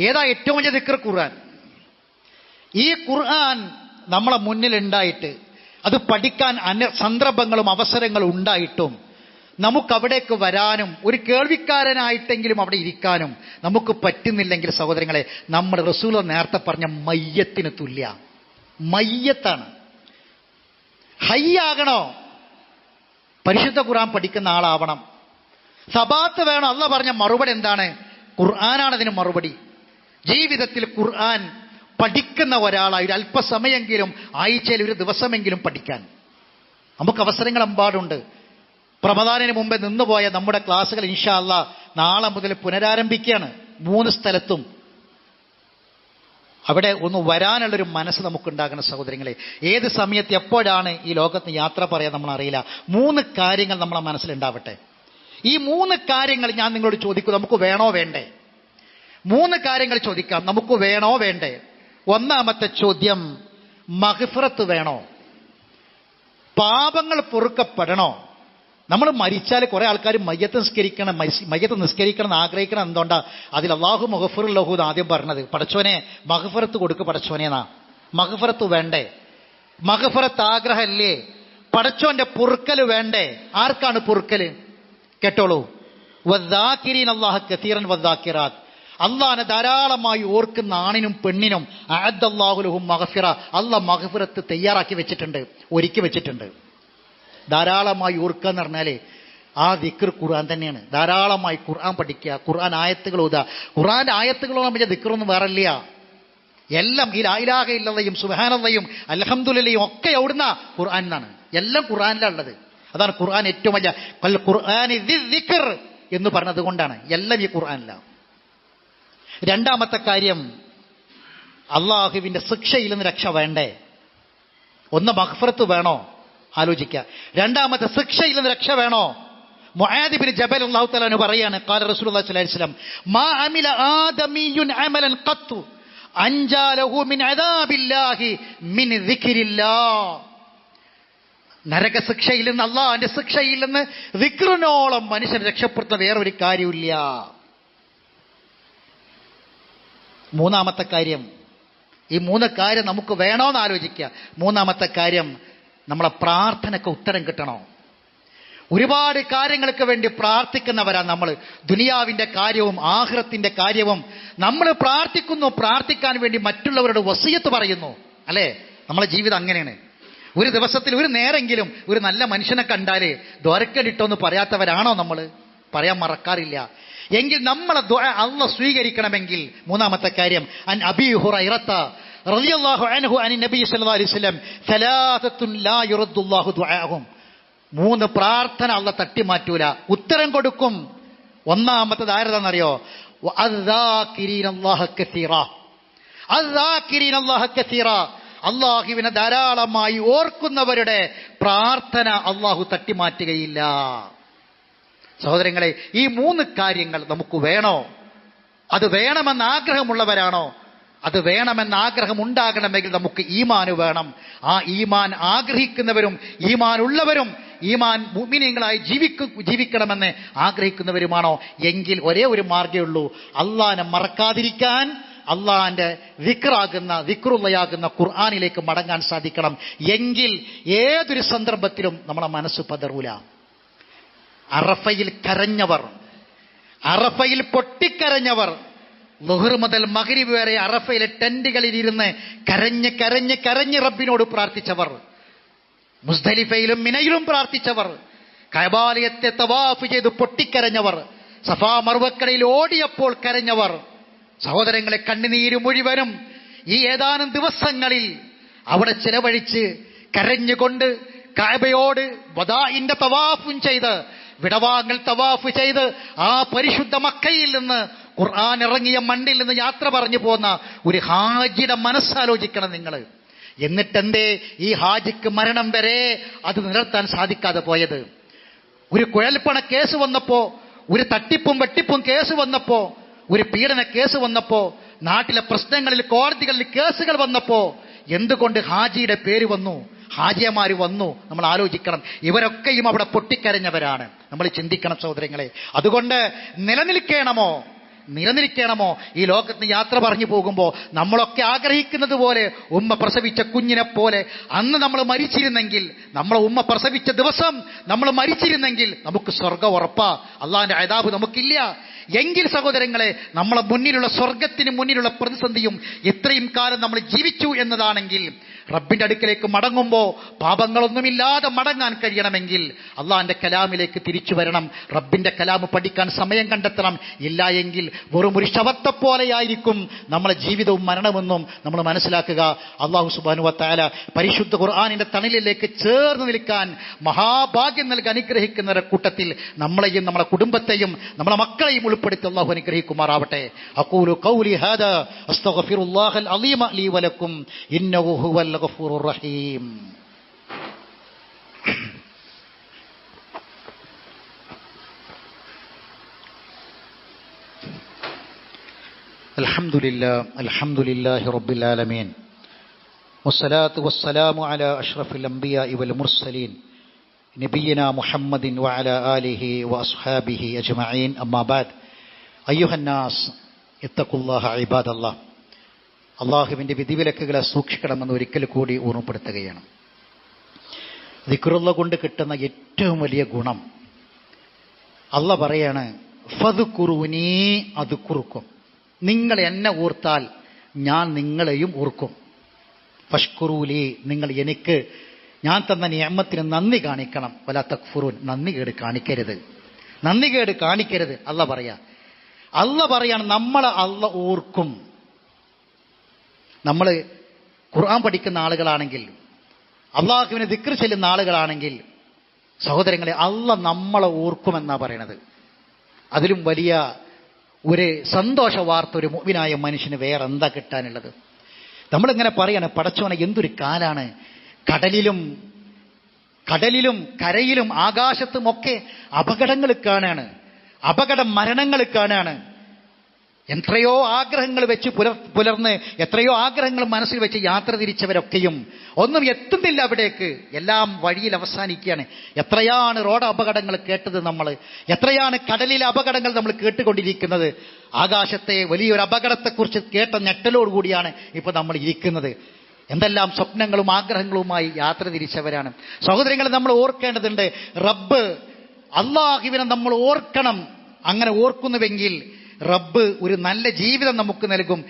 ഏതാ ഏറ്റവും വലിയ ദിക്ർ? ഖുർആൻ. ഈ ഖുർആൻ നമ്മളെ മുന്നിൽ ഉണ്ടായിട്ട്, അത് പഠിക്കാൻ സന്ദർഭങ്ങളും അവസരങ്ങളും ഉണ്ടായിട്ടും നമുക്കവിടേക്ക് വരാനും ഒരു കേൾവിക്കാരനായിട്ടെങ്കിലും അവിടെ ഇരിക്കാനും നമുക്ക് പറ്റുന്നില്ലെങ്കിൽ സഹോദരങ്ങളെ, നമ്മൾ റസൂൽ നേരത്തെ പറഞ്ഞ മയ്യത്തിന് തുല്യ. മയ്യത്താണ്. ഹയ്യാകണോ? പരിശുദ്ധ ഖുർആൻ പഠിക്കുന്ന ആളാവണം. സബാത്ത് വേണം. അള്ളാഹ് പറഞ്ഞ മറുപടി എന്താണ്? ഖുർആനാണ് അതിന് മറുപടി. ജീവിതത്തിൽ ഖുർആൻ പഠിക്കുന്ന ഒരാളായി ഒരു അല്പസമയെങ്കിലും, ആഴ്ചയിൽ ഒരു ദിവസമെങ്കിലും പഠിക്കാൻ നമുക്ക് അവസരങ്ങൾ എമ്പാടുണ്ട്. റമദാനിന് മുമ്പേ നിന്നുപോയ നമ്മുടെ ക്ലാസ്സുകൾ ഇൻഷാ അല്ലാഹ് നാളെ മുതൽ പുനരാരംഭിക്കുകയാണ് 3 സ്ഥലത്തും. അവിടെ ഒന്ന് വരാനുള്ളൊരു മനസ്സ് നമുക്കുണ്ടാകണം സഹോദരങ്ങളെ. ഏത് സമയത്ത് എപ്പോഴാണ് ഈ ലോകത്ത് യാത്ര പറയാൻ നമ്മൾ അറിയില്ല. 3 കാര്യങ്ങൾ നമ്മളെ മനസ്സിലുണ്ടാവട്ടെ. ഈ 3 കാര്യങ്ങൾ ഞാൻ നിങ്ങളോട് ചോദിക്കും, നമുക്ക് വേണോ വേണ്ടേ? 3 കാര്യങ്ങൾ ചോദിക്കാം, നമുക്ക് വേണോ വേണ്ടേ? ഒന്നാമത്തെ ചോദ്യം, മഗ്ഫിറത്ത് വേണോ? പാപങ്ങൾ പൊറുക്കപ്പെടണോ? നമ്മൾ മരിച്ചാൽ കുറെ ആൾക്കാർ മയ്യത്ത് നിസ്കരിക്കണം എന്ന് ആഗ്രഹിക്കണം. എന്തുകൊണ്ടാ? അതിൽ അല്ലാഹു മഗ്ഫിറുൽ ലഹു എന്ന് ആദ്യം പറഞ്ഞത്. പടച്ചോനെ മഗ്ഫിറത്ത് കൊടുക്ക് പടച്ചോനെന്നാ. മഗ്ഫിറത്ത് വേണ്ടേ? മഗ്ഫിറത്ത് ആഗ്രഹമല്ലേ? പടച്ചോന്റെ പൊറുക്കൽ വേണ്ടേ? ആർക്കാണ് പൊറുക്കല്? കേട്ടോളൂ. വദ്ദാകിരീന അല്ലാഹ കസീറൻ വദ്ദാകിറാത്ത്, അള്ളാഹനെ ധാരാളമായി ഓർക്കുന്ന ആണിനും പെണ്ണിനും അഅദ്ദല്ലാഹു ലഹും മഗ്ഫിറ, അള്ളാഹ് മഗ്ഫിറത്ത് തയ്യാറാക്കി വെച്ചിട്ടുണ്ട്, ഒരുക്കി വെച്ചിട്ടുണ്ട്. ധാരാളമായി ഓർക്കുക എന്ന് പറഞ്ഞാൽ ആ ദിക്ർ ഖുർആൻ തന്നെയാണ്. ധാരാളമായി ഖുർആൻ പഠിക്കുക, ഖുർആൻ ആയത്തുകൾ ഓതുക. ഖുർആന്റെ ആയത്തുകളോളം വലിയ ദിക്റൊന്നും വേറല്ല. എല്ലാം ഈ ലാ ഇലാഹ ഇല്ലല്ലയും സുബ്ഹാനല്ലയും അൽഹംദുലില്ലയും ഒക്കെ എവിടുന്ന ഖുർആൻ എന്നാണ്. എല്ലാം ഖുർആനിലാണ് ഉള്ളത്. അതാണ് ഖുർആൻ ഏറ്റവും വലിയ ഖുർആനി ദിക്ർ എന്ന് പറഞ്ഞത് കൊണ്ടാണ് എല്ലാം ഈ ഖുർആനിലാണ്. രണ്ടാമത്തെ കാര്യം, അള്ളാഹുവിന്റെ ശിക്ഷയിൽ നിന്ന് രക്ഷ വേണ്ടേ? ഒന്ന് മഗ്ഫിറത്ത് വേണോ? ആലോചിക്കുക. രണ്ടാമത്തെ ശിക്ഷയിൽ നിന്ന് രക്ഷ വേണോ? മുആദ് ഇബ്നു ജബൽ അല്ലാഹു തആല പറയാണ്, ഖാല റസൂലുള്ളാഹി സ്വല്ലല്ലാഹു അലൈഹി വസല്ലം മാ അമില ആദമിയുൻ അമലൻ ഖത്തു അൻജാ ലഹു മിൻ അദാബില്ലാഹി മിൻ ദിക്രില്ലാഹ്. നരകശിക്ഷയിൽ നിന്ന്, അള്ളാഹുവിന്റെ ശിക്ഷയിൽ നിന്ന് ദിക്റിനോളം മനുഷ്യൻ രക്ഷപ്പെടുത്തുന്ന വേറൊരു കാര്യമില്ല. മൂന്നാമത്തെ കാര്യം, ഈ മൂന്ന് കാര്യം നമുക്ക് വേണോന്ന് ആലോചിക്കുക. മൂന്നാമത്തെ കാര്യം, നമ്മളെ പ്രാർത്ഥനയ്ക്ക് ഉത്തരം കിട്ടണോ? ഒരുപാട് കാര്യങ്ങൾക്ക് വേണ്ടി പ്രാർത്ഥിക്കുന്നവരാ നമ്മൾ. ദുനിയാവിന്റെ കാര്യവും ആഖിറത്തിന്റെ കാര്യവും നമ്മൾ പ്രാർത്ഥിക്കുന്നു. പ്രാർത്ഥിക്കാൻ വേണ്ടി മറ്റുള്ളവരോട് വസിയത്ത് പറയുന്നു, അല്ലേ? നമ്മളെ ജീവിതം അങ്ങനെയാണ്. ഒരു ദിവസത്തിൽ ഒരു നേരെങ്കിലും ഒരു നല്ല മനുഷ്യനെ കണ്ടാല് ദ്വാരക്കലിട്ടോന്ന് പറയാത്തവരാണോ നമ്മൾ? പറയാൻ മറക്കാറില്ല. എങ്കിൽ നമ്മളെ ദുആ അല്ലാഹ് സ്വീകരിക്കണമെങ്കിൽ മൂന്നാമത്തെ കാര്യം, അൻ അബീ ഹുറൈറത റളിയല്ലാഹു അൻഹു അനി നബി സല്ലല്ലാഹു അലൈഹി വസല്ലം സലാസത്തുൻ ലാ യുറദ്ദുല്ലാഹു ദുആഹും. മൂന്ന് പ്രാർത്ഥന അല്ലാഹ് തട്ടിമാറ്റൂല, ഉത്തരം കൊടുക്കും. ഒന്നാമത്തേത് ആരതാണെന്നറിയോ? അദ്ദാകിരീനല്ലാഹ കസീറ. അദ്ദാകിരീനല്ലാഹ കസീറ. അള്ളാഹുവിനെ ധാരാളമായി ഓർക്കുന്നവരുടെ പ്രാർത്ഥന അള്ളാഹു തട്ടിമാറ്റുകയില്ല. സഹോദരങ്ങളെ, ഈ മൂന്ന് കാര്യങ്ങൾ നമുക്ക് വേണോ? അത് വേണമെന്ന് ആഗ്രഹമുള്ളവരാണോ? അത് വേണമെന്ന് ആഗ്രഹം ഉണ്ടാകണമെങ്കിൽ നമുക്ക് ഈമാൻ വേണം. ആ ഈമാൻ ആഗ്രഹിക്കുന്നവരും ഈമാൻ ഉള്ളവരും ഈമാൻ മുഅ്മിനീങ്ങളായി ജീവിക്കണമെന്ന് ആഗ്രഹിക്കുന്നവരുമാണോ? എങ്കിൽ ഒരേ ഒരു മാർഗ്ഗമേ ഉള്ളൂ, അള്ളാഹിനെ മറക്കാതിരിക്കാൻ, അള്ളാഹിന്റെ ദിക്റാകുന്ന ദിക്റുള്ളയാകുന്ന ഖുർആനിലേക്ക് മടങ്ങാൻ സാധിക്കണം. എങ്കിൽ ഏതൊരു സന്ദർഭത്തിലും നമ്മളെ മനസ്സ് പതറൂല. അറഫയിൽ കരഞ്ഞവർ, അറഫയിൽ പൊട്ടിക്കരഞ്ഞവർ, ളുഹർ മുതൽ മഗ്രിബ് വരെ അറഫയിലെ ടെന്റുകളിൽ ഇരുന്ന് കരഞ്ഞ് കരഞ്ഞ് കരഞ്ഞ് റബ്ബിനോട് പ്രാർത്ഥിച്ചവർ, മുസ്ദലിഫയിലും മിനയിലും പ്രാർത്ഥിച്ചവർ, കഅബാലയത്തെ തവാഫ് ചെയ്ത് പൊട്ടിക്കരഞ്ഞവർ, സഫാ മർവക്കടയിൽ ഓടിയപ്പോൾ കരഞ്ഞവർ, സഹോദരങ്ങളെ, കണ്ണുനീര് മുഴുവനും ഈ ഏതാനും ദിവസങ്ങളിൽ അവിടെ ചിലവഴിച്ച് കരഞ്ഞുകൊണ്ട് കഅബയോട് വദാഇന്റെ തവാഫും ചെയ്ത്, വിടവാങ്ങൽ തവാഫ് ചെയ്ത് ആ പരിശുദ്ധ മക്കയിൽ നിന്ന് ഖുർആൻ ഇറങ്ങിയ മണ്ണിൽ നിന്ന് യാത്ര പറഞ്ഞു പോന്ന ഒരു ഹാജിയുടെ മനസ്സാലോചിക്കണം നിങ്ങൾ. എന്നിട്ടെന്തേ ഈ ഹാജിക്ക് മരണം വരെ അത് നിലനിർത്താൻ സാധിക്കാതെ പോയത്? ഒരു കുഴൽപ്പണ കേസ് വന്നപ്പോ, ഒരു തട്ടിപ്പും വെട്ടിപ്പും കേസ് വന്നപ്പോ, ഒരു പീഡന കേസ് വന്നപ്പോ, നാട്ടിലെ പ്രശ്നങ്ങളിൽ കോടതികളിൽ കേസുകൾ വന്നപ്പോ എന്തുകൊണ്ട് ഹാജിയുടെ പേര് വന്നു, ഹാജിയമാര് വന്നു? നമ്മൾ ആലോചിക്കണം. ഇവരൊക്കെയും അവിടെ പൊട്ടിക്കരഞ്ഞവരാണ്. നമ്മൾ ചിന്തിക്കണം സഹോദരങ്ങളെ. അതുകൊണ്ട് നിലനിൽക്കണമോ ഈ ലോകത്ത് യാത്ര പറഞ്ഞു പോകുമ്പോൾ നമ്മളൊക്കെ ആഗ്രഹിക്കുന്നത് പോലെ ഉമ്മ പ്രസവിച്ച കുഞ്ഞിനെ പോലെ അന്ന് നമ്മൾ മരിച്ചിരുന്നെങ്കിൽ, നമ്മളെ ഉമ്മ പ്രസവിച്ച ദിവസം നമ്മൾ മരിച്ചിരുന്നെങ്കിൽ നമുക്ക് സ്വർഗ്ഗം ഉറപ്പാ, അള്ളാഹിന്റെ അദാബ് നമുക്കില്ല. എങ്കിൽ സഹോദരങ്ങളെ, നമ്മളെ മുന്നിലുള്ള സ്വർഗത്തിന് മുന്നിലുള്ള പ്രതിസന്ധിയും ഇത്രയും കാലം നമ്മൾ ജീവിച്ചു എന്നതാണെങ്കിൽ റബ്ബിന്റെ അടുക്കലേക്ക് മടങ്ങുമ്പോൾ പാപങ്ങളൊന്നുമില്ലാതെ മടങ്ങാൻ കഴിയണമെങ്കിൽ അള്ളാഹിന്റെ കലാമിലേക്ക് തിരിച്ചു വരണം. റബ്ബിന്റെ കലാം പഠിക്കാൻ സമയം കണ്ടെത്തണം. ഇല്ല എങ്കിൽ വെറും ഒരു ശവത്തെ പോലെയായിരിക്കും നമ്മളെ ജീവിതവും മരണമെന്നും നമ്മൾ മനസ്സിലാക്കുക. അള്ളാഹു സുബ്ഹാനഹു വ തആല പരിശുദ്ധ ഖുർആനിന്റെ തണലിലേക്ക് ചേർന്ന് നിൽക്കാൻ മഹാഭാഗ്യം നൽകി അനുഗ്രഹിക്കുന്നവരുടെ കൂട്ടത്തിൽ നമ്മളെയും നമ്മളെ കുടുംബത്തെയും നമ്മളെ മക്കളെയും ഉൾപ്പെടുത്തി അള്ളാഹു അനുഗ്രഹിക്കുമാറാവട്ടെ. അഖൂലു ഖൗലി ഹാദാ അസ്തഗ്ഫിറുല്ലാഹൽ അലീമ ലീ വലക്കും ഇന്നഹു ഹുവൽ ഗഫൂറുർ റഹീം. അൽഹംദുലില്ലാഹി റബ്ബിൽ ആലമീൻ വസ്സലാത്തു വസ്സലാമു അലാ അഷ്റഫിൽ അംബിയാഇ വൽ മുർസലീൻ നബിയിനാ മുഹമ്മദിൻ വഅലാ ആലിഹി വഅസ്ഹാബിഹി അജ്മഈൻ. അമ്മാ ബഅദ്. അയ്യുഹന്നാസ് ഇത്തഖുല്ലാഹ ഇബാദല്ലാഹ്. അള്ളാഹുവിൻ്റെ വിധിവിലക്കുകളെ സൂക്ഷിക്കണമെന്ന് ഒരിക്കൽ കൂടി ഓർമ്മപ്പെടുത്തുകയാണ്. ദിക്റുള്ള കൊണ്ട് കിട്ടുന്ന ഏറ്റവും വലിയ ഗുണം, അള്ളാഹ് പറയാണ്, ഫദ്കുറൂനി അദ്കുറുക്കും. നിങ്ങൾ എന്നെ ഓർത്താൽ ഞാൻ നിങ്ങളെയും ഓർക്കും. ഫഷ്കുറൂലി, നിങ്ങൾ എനിക്ക് ഞാൻ തന്ന നിഅമത്തിന് നന്ദി കാണിക്കണം. വലാ തക്ഫുറൂൻ, നന്ദികേട് കാണിക്കരുത്, നന്ദികേട് കാണിക്കരുത്. അള്ള പറയാണ് നമ്മളെ അള്ള ഓർക്കും. നമ്മൾ ഖുർആൻ പഠിക്കുന്ന ആളുകളാണെങ്കിൽ, അള്ളാഹുവിനെ ദിക്ർ ചെല്ലുന്ന ആളുകളാണെങ്കിൽ, സഹോദരങ്ങളെ, അള്ള നമ്മളെ ഓർക്കുമെന്നാ പറയണത്. അതിലും വലിയ ഒരു സന്തോഷ വാർത്ത ഒരു മുഅ്മിനായ മനുഷ്യന് വേറെ എന്താ കിട്ടാനുള്ളത്? നമ്മളിങ്ങനെ പറയാണ്, പടച്ചോനെ എന്തൊരു കാലാണ്, കടലിലും കരയിലും ആകാശത്തുമൊക്കെ അപകടങ്ങൾ കാണാണ്, അപകട മരണങ്ങൾ കാണാണ്. എത്രയോ ആഗ്രഹങ്ങൾ വെച്ച് പുലർന്ന് എത്രയോ ആഗ്രഹങ്ങൾ മനസ്സിൽ വെച്ച് യാത്ര തിരിച്ചവരൊക്കെയും ഒന്നും എത്തുന്നില്ല അവിടേക്ക്. എല്ലാം വഴിയിൽ അവസാനിക്കുകയാണ്. എത്രയാണ് റോഡ് അപകടങ്ങൾ കേട്ടത് നമ്മൾ, എത്രയാണ് കടലിലെ അപകടങ്ങൾ നമ്മൾ കേട്ടുകൊണ്ടിരിക്കുന്നത്. ആകാശത്തെ വലിയൊരു അപകടത്തെക്കുറിച്ച് കേട്ട ഞെട്ടലോടുകൂടിയാണ് ഇപ്പോൾ നമ്മൾ ഇരിക്കുന്നത്. എന്തെല്ലാം സ്വപ്നങ്ങളും ആഗ്രഹങ്ങളുമായി യാത്ര തിരിച്ചവരാണ്. സഹോദരങ്ങളെ, നമ്മൾ ഓർക്കേണ്ടതുണ്ട്, റബ്ബ് അല്ലാഹുവിനെ നമ്മൾ ഓർക്കണം. അങ്ങനെ ഓർക്കുന്നുവെങ്കിൽ റബ്ബ് ഒരു നല്ല ജീവിതം നമുക്ക് നൽകും.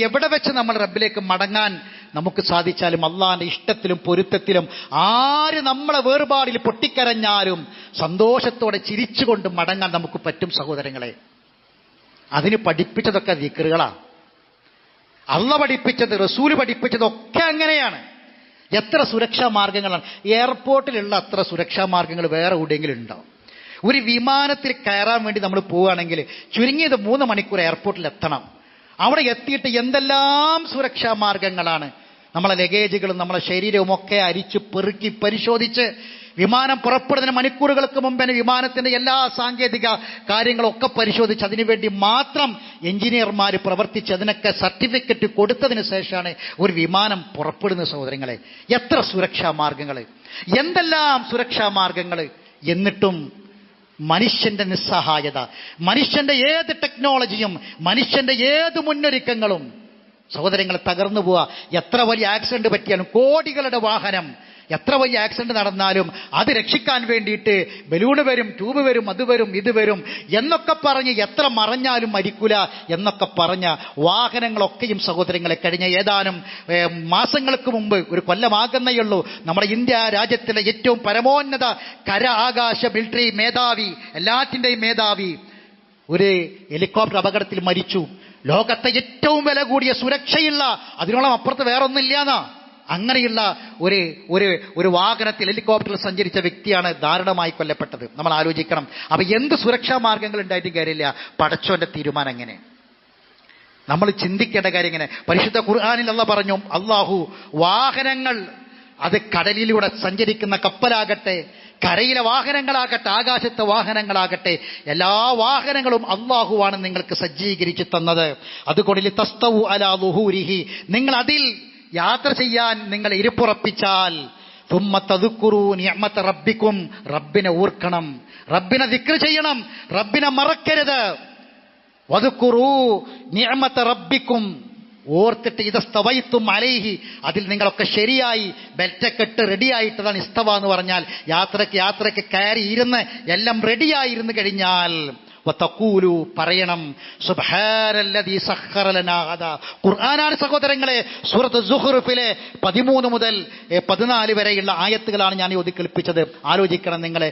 എവിടെ വെച്ച് നമ്മൾ റബ്ബിലേക്ക് മടങ്ങാൻ നമുക്ക് സാധിച്ചാലും, അള്ളാഹിന്റെ ഇഷ്ടത്തിലും പൊരുത്തത്തിലും ആര് നമ്മളെ വേർപാടിൽ പൊട്ടിക്കരഞ്ഞാലും സന്തോഷത്തോടെ ചിരിച്ചുകൊണ്ട് മടങ്ങാൻ നമുക്ക് പറ്റും. സഹോദരങ്ങളെ, അതിന് പഠിപ്പിച്ചതൊക്കെ ദിക്റുകളാ. അള്ള പഠിപ്പിച്ചത്, റസൂല് പഠിപ്പിച്ചതൊക്കെ അങ്ങനെയാണ്. എത്ര സുരക്ഷാ മാർഗങ്ങളാണ്! എയർപോർട്ടിലുള്ള അത്ര സുരക്ഷാ മാർഗങ്ങൾ വേറെ എവിടെയെങ്കിലും ഉണ്ടോ? ഒരു വിമാനത്തിൽ കയറാൻ വേണ്ടി നമ്മൾ പോവുകയാണെങ്കിൽ ചുരുങ്ങിയത് 3 മണിക്കൂർ എയർപോർട്ടിൽ എത്തണം. അവിടെ എത്തിയിട്ട് എന്തെല്ലാം സുരക്ഷാ മാർഗങ്ങളാണ്! നമ്മളെ ലഗേജുകളും നമ്മളെ ശരീരവും ഒക്കെ അരിച്ച് പെറുക്കി പരിശോധിച്ച് വിമാനം പുറപ്പെടുന്നതിന് മണിക്കൂറുകൾക്ക് മുമ്പ് തന്നെ വിമാനത്തിന്റെ എല്ലാ സാങ്കേതിക കാര്യങ്ങളൊക്കെ പരിശോധിച്ച് അതിനുവേണ്ടി മാത്രം എഞ്ചിനീയർമാർ പ്രവർത്തിച്ച് അതിനൊക്കെ സർട്ടിഫിക്കറ്റ് കൊടുത്തതിന് ശേഷമാണ് ഒരു വിമാനം പുറപ്പെടുന്ന. സഹോദരങ്ങളെ, എത്ര സുരക്ഷാ മാർഗങ്ങൾ, എന്തെല്ലാം സുരക്ഷാ മാർഗങ്ങൾ! എന്നിട്ടും മനുഷ്യന്റെ നിസ്സഹായത, മനുഷ്യന്റെ ഏത് ടെക്നോളജിയും, മനുഷ്യന്റെ ഏത് മുന്നൊരുക്കങ്ങളും സഹോദരങ്ങൾ തകർന്നു പോവുക. എത്ര വലിയ ആക്സിഡന്റ് പറ്റിയാലും, കോടികളുടെ വാഹനം എത്ര വലിയ ആക്സിഡന്റ് നടന്നാലും അത് രക്ഷിക്കാൻ വേണ്ടിയിട്ട് ബലൂണ് വരും, ട്യൂബ് വരും, അത് വരും, ഇത് വരും എന്നൊക്കെ പറഞ്ഞ് എത്ര മറഞ്ഞാലും മരിക്കൂല എന്നൊക്കെ പറഞ്ഞ വാഹനങ്ങളൊക്കെയും സഹോദരങ്ങളെ കഴിഞ്ഞ ഏതാനും മാസങ്ങൾക്ക് മുമ്പ്, ഒരു കൊല്ലമാകുന്നേയുള്ളൂ, നമ്മുടെ ഇന്ത്യ രാജ്യത്തിലെ ഏറ്റവും പരമോന്നത കര ആകാശ മിലിറ്ററി മേധാവി, എല്ലാറ്റിൻ്റെയും മേധാവി ഒരു ഹെലികോപ്റ്റർ അപകടത്തിൽ മരിച്ചു. ലോകത്തെ ഏറ്റവും വില കൂടിയ സുരക്ഷയുള്ള, അതിനോളം അപ്പുറത്ത് വേറൊന്നില്ലാന്നാ, അങ്ങനെയുള്ള ഒരു വാഹനത്തിൽ ഹെലികോപ്റ്ററിൽ സഞ്ചരിച്ച വ്യക്തിയാണ് ദാരുണമായി കൊല്ലപ്പെട്ടത്. നമ്മൾ ആലോചിക്കണം. അപ്പൊ എന്ത് സുരക്ഷാ മാർഗങ്ങൾ ഉണ്ടായിട്ട് കാര്യമില്ല, പടച്ചോന്റെ തീരുമാനം എങ്ങനെ? നമ്മൾ ചിന്തിക്കേണ്ട കാര്യം എങ്ങനെ? പരിശുദ്ധ ഖുർആനിൽ അല്ലാഹു പറഞ്ഞു, അല്ലാഹു വാഹനങ്ങൾ, അത് കടലിലൂടെ സഞ്ചരിക്കുന്ന കപ്പലാകട്ടെ, കരയിലെ വാഹനങ്ങളാകട്ടെ, ആകാശത്തെ വാഹനങ്ങളാകട്ടെ, എല്ലാ വാഹനങ്ങളും അല്ലാഹുവാണ് നിങ്ങൾക്ക് സജ്ജീകരിച്ചു തന്നത്. അതുകൊണ്ട് തസ്തവു അലാ ദുഹൂരിഹി, നിങ്ങൾ അതിൽ യാത്ര ചെയ്യാൻ നിങ്ങൾ ഇരിപ്പുറപ്പിച്ചാൽ, തുമ്മ തദ്കുറൂ നിഅമത റബ്ബിക്കും, റബ്ബിനെ ഓർക്കണം, റബ്ബിനെ ദിക്ർ ചെയ്യണം, റബ്ബിനെ മറക്കരുത്. വദ്കുറൂ നിഅമത റബ്ബിക്കും, ഓർത്തിട്ട് ഇദസ്തവൈത്തും അലൈഹി, അതിൽ നിങ്ങളൊക്കെ ശരിയായി ബെൽറ്റൊക്കെ ഇട്ട് റെഡിയായിട്ടതാണ് ഇസ്തവ എന്ന് പറഞ്ഞാൽ. യാത്രയ്ക്ക് കയറി ഇരുന്ന് എല്ലാം റെഡിയായിരുന്നു കഴിഞ്ഞാൽ വതഖൂലു, പറയണം, സുബ്ഹാനല്ലദീ സഖറ ലനാ ഹദാ. ഖുർആനാണ് സഹോദരങ്ങളെ. സൂറത്ത് സുഖ്റുഫിലെ 13 മുതൽ 14 വരെയുള്ള ആയത്തുകളാണ് ഞാൻ ഒതുക്കേൽപ്പിച്ചത്. ആലോചിക്കണം നിങ്ങളെ.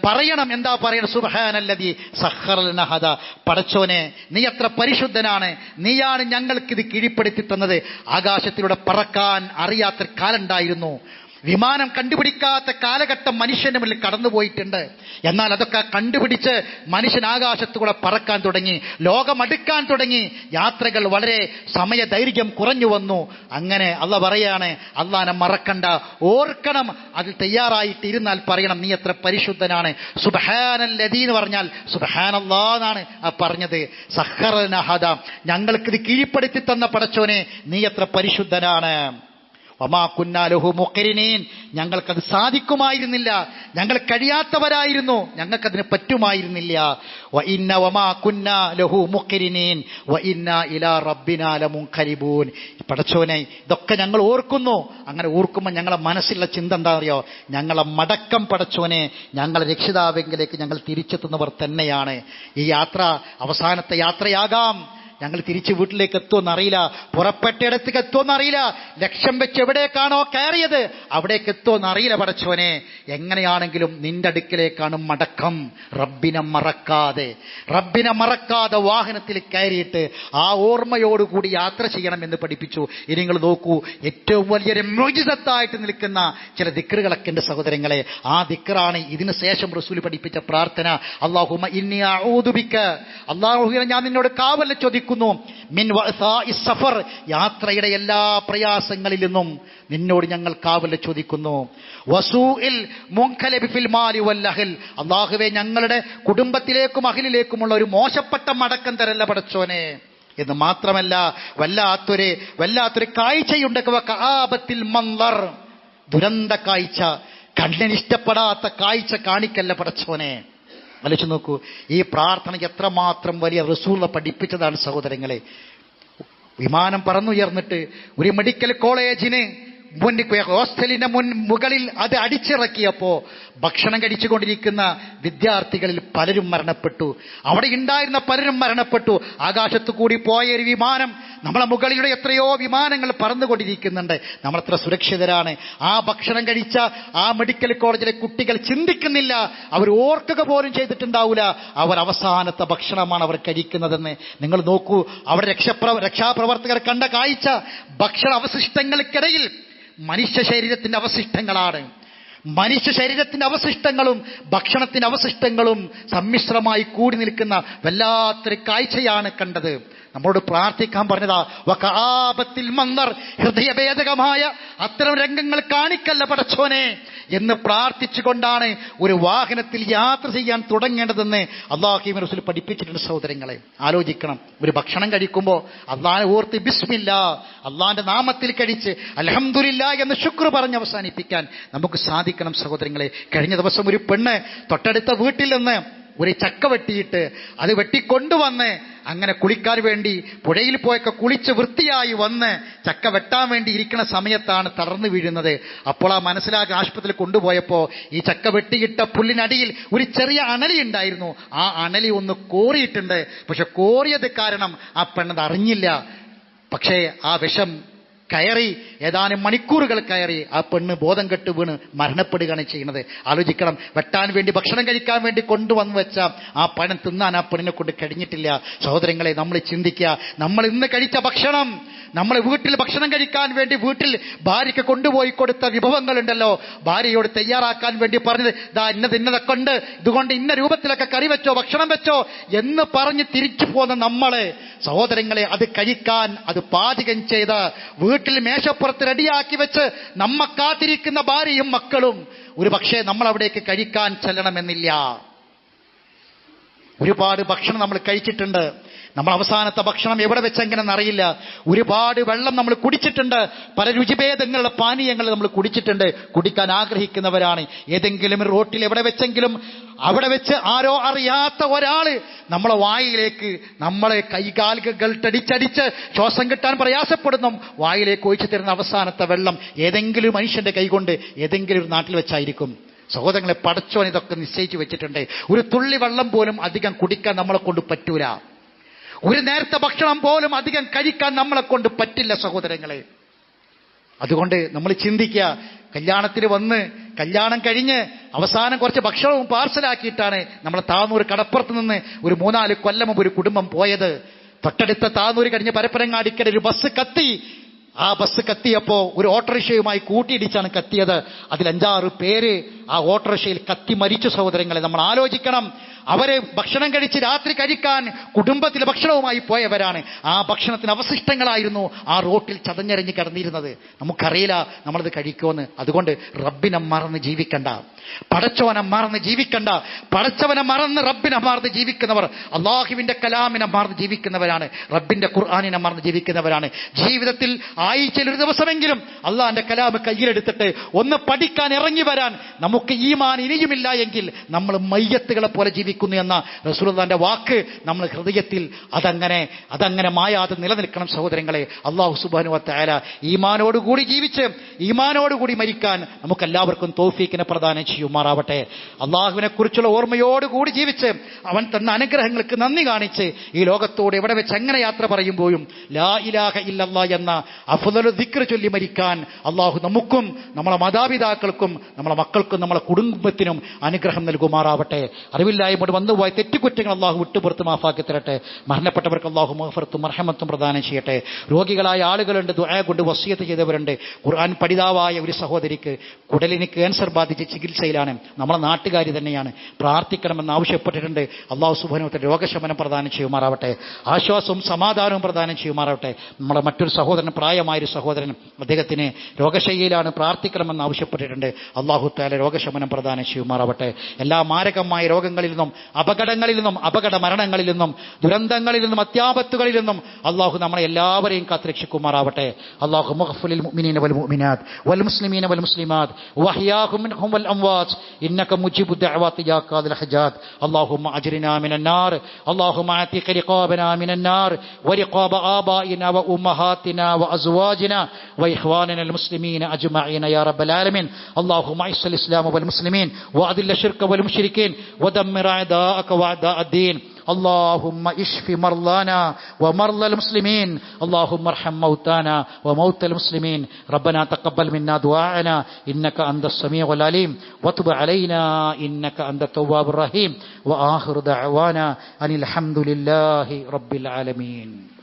പറയണം, എന്താ പറയണം? സുബ്ഹാനല്ലദീ സഖറ ലനാ ഹദാ, പടച്ചോനെ നീ എത്ര പരിശുദ്ധനാണ്, നീയാണ് ഞങ്ങൾക്കിത് കീഴ്പ്പെടുത്തി തന്നത്. ആകാശത്തിലൂടെ പറക്കാൻ അറിയാത്ത കാലുണ്ടായിരുന്നു, വിമാനം കണ്ടുപിടിക്കാത്ത കാലഘട്ടം മനുഷ്യന്റെ മുന്നിൽ കടന്നുപോയിട്ടുണ്ട്. എന്നാൽ അതൊക്കെ കണ്ടുപിടിച്ച് മനുഷ്യൻ ആകാശത്തുകൂടെ പറക്കാൻ തുടങ്ങി, ലോകമടുക്കാൻ തുടങ്ങി, യാത്രകൾ വളരെ സമയദൈർഘ്യം കുറഞ്ഞു വന്നു. അങ്ങനെ അള്ളാഹ് പറയാണ്, അള്ളാഹനെ മറക്കണ്ട, ഓർക്കണം, അതിൽ തയ്യാറായിട്ടിരുന്നാൽ പറയണം, നീ എത്ര പരിശുദ്ധനാണ്. സുബ്ഹാനല്ലദീ എന്ന് പറഞ്ഞാൽ സുബ്ഹാനല്ലാഹ് എന്നാണ് പറഞ്ഞത്. സഖറ ലനാ ഹദാ, ഞങ്ങൾക്കിത് കീഴ്പ്പെടുത്തി തന്ന പടച്ചോനെ നീ എത്ര പരിശുദ്ധനാണ്. വമാ കുന്നാ ലഹു മുഖരിനീൻ, ഞങ്ങൾക്കത് സാധിക്കുമായിരുന്നില്ല, ഞങ്ങൾ കഴിയാത്തവരായിരുന്നു, ഞങ്ങൾക്കതിന് പറ്റുമായിരുന്നില്ല. വ ഇന്ന വമാ കുന്നാ ലഹു മുഖരിനീൻ വ ഇന്ന ഇലാ റബ്ബിനാ ലമുൻഖലിബൂൻ. പടച്ചോനെ ഇതൊക്കെ ഞങ്ങൾ ഓർക്കുന്നു. അങ്ങനെ ഓർക്കുമ്പോൾ ഞങ്ങളെ മനസ്സിലുള്ള ചിന്ത എന്താ അറിയോ? ഞങ്ങളെ മടക്കം പടച്ചോനെ ഞങ്ങളെ രക്ഷിതാവെങ്കിലേക്ക് ഞങ്ങൾ തിരിച്ചെത്തുന്നവർ തന്നെയാണ്. ഈ യാത്ര അവസാനത്തെ യാത്രയാകാം. ഞങ്ങൾ തിരിച്ച് വീട്ടിലേക്ക് എത്തുമെന്നറിയില്ല, പുറപ്പെട്ടയിടത്തേക്ക് എത്തുമെന്നറിയില്ല, ലക്ഷ്യം വെച്ച് എവിടേക്കാണോ കയറിയത് അവിടേക്ക് എത്തുമെന്നറിയില്ല പടച്ചോനെ. എങ്ങനെയാണെങ്കിലും നിന്റെ അടുക്കിലേക്കാണ് മടക്കം. റബ്ബിനെ മറക്കാതെ വാഹനത്തിൽ കയറിയിട്ട് ആ ഓർമ്മയോടുകൂടി യാത്ര ചെയ്യണമെന്ന് പഠിപ്പിച്ചു. ഇനി നിങ്ങൾ നോക്കൂ, ഏറ്റവും വലിയൊരു മുഅ്ജിസത്തായിട്ട് നിൽക്കുന്ന ചില ദിക്റുകളൊക്കെ ഉണ്ട് സഹോദരങ്ങളെ. ആ ദിക്റാണ് ഇതിനു ശേഷം റസൂൽ പഠിപ്പിച്ച പ്രാർത്ഥന. അല്ലാഹുമ്മ ഇന്നി അഊദു ബിക, അല്ലാഹുവേ ഞാൻ നിന്നോട് കാവൽ ചോദിക്കുന്നു, മിൻ വഅസാഇ സഫർ, യാത്രയുടെ എല്ലാ പ്രയാസങ്ങളിൽ നിന്നും നിന്നോട് ഞങ്ങൾ കാവൽ ചോദിക്കുന്നു. വസൂഇൽ മുൻഖലബി ഫിൽ മാലി വൽ അഹ്ൽ, അല്ലാഹുവേ ഞങ്ങളുടെ കുടുംബത്തിലേക്കും അഹ്ലിലേക്കുമുള്ള ഒരു മോശപ്പെട്ട മടക്കം തരല്ല പടച്ചോനെ എന്ന് മാത്രമല്ല, വല്ലാത്തൊരു കാഴ്ചയുണ്ട്. കആബത്തിൽ മൻദർ, ദുരന്ത കാഴ്ച, കണ്ണിനിഷ്ടപ്പെടാത്ത കാഴ്ച കാണിക്കല്ല പടച്ചോനെ. ആലോചിച്ച് നോക്കൂ, ഈ പ്രാർത്ഥന എത്രമാത്രം വലിയ റസൂൽ പഠിപ്പിച്ചതാണ് സഹോദരങ്ങളെ. വിമാനം പറന്നുയർന്നിട്ട് ഒരു മെഡിക്കൽ കോളേജിന് ഹോസ്റ്റലിന്റെ മുകളിൽ അത് അടിച്ചിറക്കിയപ്പോ ഭക്ഷണം കഴിച്ചുകൊണ്ടിരിക്കുന്ന വിദ്യാർത്ഥികളിൽ പലരും മരണപ്പെട്ടു. അവിടെ ഉണ്ടായിരുന്ന പലരും മരണപ്പെട്ടു. ആകാശത്തു കൂടി പോയ ഒരു വിമാനം, നമ്മളെ മുകളിലൂടെ എത്രയോ വിമാനങ്ങൾ പറന്നുകൊണ്ടിരിക്കുന്നുണ്ട്. നമ്മളെത്ര സുരക്ഷിതരാണ്. ആ ഭക്ഷണം കഴിച്ച ആ മെഡിക്കൽ കോളേജിലെ കുട്ടികൾ ചിന്തിക്കുന്നില്ല, അവർ ഓർക്കുക പോലും ചെയ്തിട്ടുണ്ടാവില്ല അവർ അവസാനത്തെ ഭക്ഷണമാണ് അവർ കഴിക്കുന്നതെന്ന്. നിങ്ങൾ നോക്കൂ, അവിടെ രക്ഷാപ്രവർത്തകർ കണ്ട കാഴ്ച, ഭക്ഷണ അവശിഷ്ടങ്ങൾക്കിടയിൽ മനുഷ്യ ശരീരത്തിന്റെ അവശിഷ്ടങ്ങളാണ്. മനുഷ്യ ശരീരത്തിന്റെ അവശിഷ്ടങ്ങളും ഭക്ഷണത്തിന്റെ അവശിഷ്ടങ്ങളും സമ്മിശ്രമായി കൂടി നിൽക്കുന്ന വല്ലാത്തൊരു കാഴ്ചയാണ് കണ്ടത്. നമ്മളോട് പ്രാർത്ഥിക്കാൻ പറഞ്ഞതാ, വകആബത്തിൽ മൻദർ, ഹൃദയഭേദകമായ അത്തരം രംഗങ്ങൾ കാണിക്കല്ല പടച്ചോനെ എന്ന് പ്രാർത്ഥിച്ചുകൊണ്ടാണ് ഒരു വാഹനത്തിൽ യാത്ര ചെയ്യാൻ തുടങ്ങേണ്ടതെന്ന് അല്ലാഹുവിന്റെ റസൂൽ പഠിപ്പിച്ചിട്ടുണ്ട്. സഹോദരങ്ങളെ ആലോചിക്കണം, ഒരു ഭക്ഷണം കഴിക്കുമ്പോൾ അല്ലാഹനെ ഓർത്ത് ബിസ്മില്ലാ, അല്ലാഹന്റെ നാമത്തിൽ കഴിച്ച് അൽഹംദുലില്ലാ എന്ന് ശുക്ർ പറഞ്ഞ് അവസാനിപ്പിക്കാൻ നമുക്ക് സാധിക്കണം സഹോദരങ്ങളെ. കഴിഞ്ഞ ദിവസം ഒരു പെണ്ണ് തൊട്ടടുത്ത വീട്ടിൽ നിന്ന് ഒരു ചക്ക വെട്ടിയിട്ട് അത് വെട്ടിക്കൊണ്ടുവന്ന് അങ്ങനെ കുളിക്കാൻ വേണ്ടി പുഴയിൽ പോയൊക്കെ കുളിച്ച് വൃത്തിയായി വന്ന് ചക്ക വെട്ടാൻ വേണ്ടി ഇരിക്കുന്ന സമയത്താണ് തളർന്നു വീഴുന്നത്. അപ്പോൾ ആ മനസ്സിലാക്കി ആശുപത്രിയിൽ കൊണ്ടുപോയപ്പോൾ ഈ ചക്ക വെട്ടിയിട്ട പുല്ലിനടിയിൽ ഒരു ചെറിയ അണലി ഉണ്ടായിരുന്നു. ആ അണലി ഒന്ന് കോറിയിട്ടുണ്ട്. പക്ഷെ കോറിയത് കാരണം ആ പെണ്ണത് അറിഞ്ഞില്ല. പക്ഷേ ആ വിഷം കയറി ഏതാനും മണിക്കൂറുകൾ കയറി ആ പെണ്ണ് ബോധം കെട്ട് വീണ് മരണപ്പെടുകയാണ് ചെയ്യുന്നത്. ആലോചിക്കണം, വെട്ടാൻ വേണ്ടി ഭക്ഷണം കഴിക്കാൻ വേണ്ടി കൊണ്ടുവന്ന് വെച്ച ആ പഴം തിന്നാൻ ആ പെണ്ണിനെ കൊണ്ട് കഴിഞ്ഞിട്ടില്ല. സഹോദരങ്ങളെ, നമ്മൾ ചിന്തിക്കുക, നമ്മൾ ഇന്ന് കഴിച്ച ഭക്ഷണം, നമ്മൾ വീട്ടിൽ ഭക്ഷണം കഴിക്കാൻ വേണ്ടി വീട്ടിൽ ഭാര്യയ്ക്ക് കൊണ്ടുപോയി കൊടുത്ത വിഭവങ്ങളുണ്ടല്ലോ, ഭാര്യയോട് തയ്യാറാക്കാൻ വേണ്ടി പറഞ്ഞത് ദാ ഇന്നതൊക്കെ ഉണ്ട്, ഇതുകൊണ്ട് ഇന്ന രൂപത്തിലൊക്കെ കറി വെച്ചോ ഭക്ഷണം വെച്ചോ എന്ന് പറഞ്ഞ് തിരിച്ചു പോന്ന നമ്മളെ സഹോദരങ്ങളെ, അത് കഴിക്കാൻ, അത് പാചകം ചെയ്ത് വീട്ടിൽ മേശപ്പുറത്ത് റെഡിയാക്കി വെച്ച് നമ്മ കാത്തിരിക്കുന്ന ഭാര്യയും മക്കളും ഒരു പക്ഷേ നമ്മൾ അവിടേക്ക് കഴിക്കാൻ ചെല്ലണമെന്നില്ല. ഒരുപാട് ഭക്ഷണം നമ്മൾ കഴിച്ചിട്ടുണ്ട്. നമ്മൾ അവസാനത്തെ ഭക്ഷണം എവിടെ വെച്ചെങ്ങനെന്ന് അറിയില്ല. ഒരുപാട് വെള്ളം നമ്മൾ കുടിച്ചിട്ടുണ്ട്. പല രുചിഭേദങ്ങളുടെ പാനീയങ്ങൾ നമ്മൾ കുടിച്ചിട്ടുണ്ട്. കുടിക്കാൻ ആഗ്രഹിക്കുന്നവരാണ്. ഏതെങ്കിലും റോട്ടിൽ എവിടെ വെച്ചെങ്കിലും അവിടെ വെച്ച് ആരോ അറിയാത്ത ഒരാള് നമ്മളെ വായിലേക്ക്, നമ്മളെ കൈകാലുകൾ അടിച്ചടിച്ച് ശ്വാസം കിട്ടാൻ പ്രയാസപ്പെടുന്നു വായിലേക്ക് ഒഴിച്ചു തരുന്ന അവസാനത്തെ വെള്ളം ഏതെങ്കിലും മനുഷ്യന്റെ കൈകൊണ്ട് ഏതെങ്കിലും ഒരു നാട്ടിൽ വെച്ചായിരിക്കും. സഹോദരങ്ങളെ, പടച്ചോൻ ഇതൊക്കെ നിശ്ചയിച്ചു വെച്ചിട്ടുണ്ട്. ഒരു തുള്ളി വെള്ളം പോലും അധികം കുടിക്കാൻ നമ്മളെ കൊണ്ട് പറ്റൂല. ഒരു നേരത്തെ ഭക്ഷണം പോലും അധികം കഴിക്കാൻ നമ്മളെ കൊണ്ട് പറ്റില്ല സഹോദരങ്ങളെ. അതുകൊണ്ട് നമ്മൾ ചിന്തിക്കുക, കല്യാണത്തിന് വന്ന് കല്യാണം കഴിഞ്ഞ് അവസാനം കുറച്ച് ഭക്ഷണവും പാർസലാക്കിയിട്ടാണ് നമ്മളെ താന്നൂർ കടപ്പുറത്ത് നിന്ന് ഒരു 3-4 കൊല്ലം മുമ്പ് ഒരു കുടുംബം പോയത്. തൊട്ടടുത്ത താന്നൂർ കഴിഞ്ഞ് പരപ്പനങ്ങാടിക്കര ഒരു ബസ് കത്തി. ആ ബസ് കത്തിയപ്പോൾ ഒരു ഓട്ടോറിക്ഷയുമായി കൂട്ടിയിടിച്ചാണ് കത്തിയത്. അതിൽ 5-6 പേര് ആ ഓട്ടോറിക്ഷയിൽ കത്തി മരിച്ചു. സഹോദരങ്ങളെ, നമ്മൾ ആലോചിക്കണം, അവരെ ഭക്ഷണം കഴിച്ച് രാത്രി കഴിക്കാൻ കുടുംബത്തിലെ ഭക്ഷണവുമായി പോയവരാണ്. ആ ഭക്ഷണത്തിന് അവശിഷ്ടങ്ങളായിരുന്നു ആ റോട്ടിൽ ചതഞ്ഞെറിഞ്ഞ് കിടന്നിരുന്നത്. നമുക്കറിയില്ല നമ്മളത് കഴിക്കുമെന്ന്. അതുകൊണ്ട് റബ്ബിനെ മറന്ന് ജീവിക്കണ്ട, പടച്ചവനെ മറന്ന് ജീവിക്കണ്ട. പടച്ചവനെ മറന്ന് റബ്ബിനെ മറന്ന് ജീവിക്കുന്നവർ അള്ളാഹുവിന്റെ കലാമിനെ മറന്ന് ജീവിക്കുന്നവരാണ്, റബ്ബിന്റെ ഖുർആനിനെ മറന്ന് ജീവിക്കുന്നവരാണ്. ജീവിതത്തിൽ ആഴ്ചയിൽ ഒരു ദിവസമെങ്കിലും അള്ളാന്റെ കലാമ് കയ്യിലെടുത്തിട്ട് ഒന്ന് പഠിക്കാൻ ഇറങ്ങി വരാൻ നമുക്ക് ഈമാൻ ഇനിയുമില്ല എങ്കിൽ നമ്മൾ മയ്യത്തുകളെ പോലെ ജീവിക്കുന്നു എന്ന റസൂലുള്ളാഹിന്റെ വാക്ക് നമ്മൾ ഹൃദയത്തിൽ അതങ്ങനെ മായാതെ നിലനിൽക്കണം സഹോദരങ്ങളെ. അല്ലാഹു സുബ്ഹാനഹു വ തആല ഈമാനോടുകൂടി ജീവിച്ച് ഈമാനോടുകൂടി മരിക്കാൻ നമുക്കെല്ലാവർക്കും തൗഫീഖിനെ പ്രദാനം ചെയ്യുമാറാവട്ടെ. അള്ളാഹുവിനെ കുറിച്ചുള്ള ഓർമ്മയോടുകൂടി ജീവിച്ച് അവൻ തന്ന അനുഗ്രഹങ്ങൾക്ക് നന്ദി കാണിച്ച് ഈ ലോകത്തോട് എവിടെ വെച്ച് എങ്ങനെ യാത്ര പറയുമ്പോഴും ലാ ഇലാഹ ഇല്ലല്ലാഹ് എന്ന അഫ്ളലു ദിക്ർ ചൊല്ലി മരിക്കാൻ അള്ളാഹു നമുക്കും നമ്മളെ മാതാപിതാക്കൾക്കും നമ്മളെ മക്കൾക്കും നമ്മളെ കുടുംബത്തിനും അനുഗ്രഹം നൽകുമാറാവട്ടെ. അറിവില്ലായ്മയോട് വന്നുപോയ തെറ്റുകുറ്റങ്ങൾ അള്ളാഹു വിട്ടുപുറത്ത് മാഫാക്കി തരട്ടെ. മരണപ്പെട്ടവർക്ക് അള്ളാഹു മഗ്ഫിറത്തും മർഹമത്തും പ്രദാനം ചെയ്യട്ടെ. രോഗികളായ ആളുകളുണ്ട്, ദുആ കൊണ്ട് വസിയത്ത് ചെയ്തവരുണ്ട്. ഖുർആൻ പഠിതാവായ ഒരു സഹോദരിക്ക് കുടലിന് ക്യാൻസർ ബാധിച്ച് ചികിത്സയിലാണ്. നമ്മളെ നാട്ടുകാരി തന്നെയാണ്. പ്രാർത്ഥിക്കണമെന്ന് ആവശ്യപ്പെട്ടിട്ടുണ്ട്. അള്ളാഹു സുബ്ഹാനഹു വ തആല രോഗശമനം പ്രദാനം ചെയ്യുമാറാവട്ടെ. ആശ്വാസവും സമാധാനവും പ്രദാനം ചെയ്യുമാറാവട്ടെ. നമ്മളെ മറ്റൊരു സഹോദരൻ, പ്രായമായൊരു സഹോദരൻ, അദ്ദേഹത്തിന് രോഗശയ്യയിലാണ്, പ്രാർത്ഥിക്കണമെന്ന് ആവശ്യപ്പെട്ടിട്ടുണ്ട്. അള്ളാഹു തആല രോഗശമനം പ്രദാനം ചെയ്യുമാറാവട്ടെ. എല്ലാ മാരകമായ രോഗങ്ങളിൽ നിന്നും അപകടങ്ങളിൽ നിന്നും അപകട മരണങ്ങളിൽ നിന്നും ദുരന്തങ്ങളിൽ നിന്നും അത്യാപത്തുകളിൽ നിന്നും അള്ളാഹു നമ്മളെ എല്ലാവരെയും കാത്തുരക്ഷിക്കുമാറാവട്ടെ. അള്ളാഹു മഗ്ഫിറിൽ മുഅ്മിനീന വൽ മുഅ്മിനാത്ത് വൽ മുസ്ലിമീന വൽ മുസ്ലിമാത്ത് വഅഹ്യാഹും മിൻഹും വൽ അംവാത്ത് ഇന്നക മുജീബു ദഅവാതി യാ ഖാദിൽ ഹജാത്ത്. اللهم أجرنا من النار اللهم اعتق رقابنا من النار ورقاب آبائنا وأمهاتنا وأزواجنا وإخواننا المسلمين أجمعين يا رب العالمين. اللهم أعز الإسلام والمسلمين وأذل الشرك والمشركين ودمر أعداءك وأعداء الدين. اللهم اشف مرضانا ومرضى المسلمين. اللهم ارحم موتانا وموتى المسلمين. ربنا تقبل منا دعاءنا إنك أنت السميع العليم وتب علينا إنك أنت التواب الرحيم. وآخر دعوانا أن الحمد لله رب العالمين.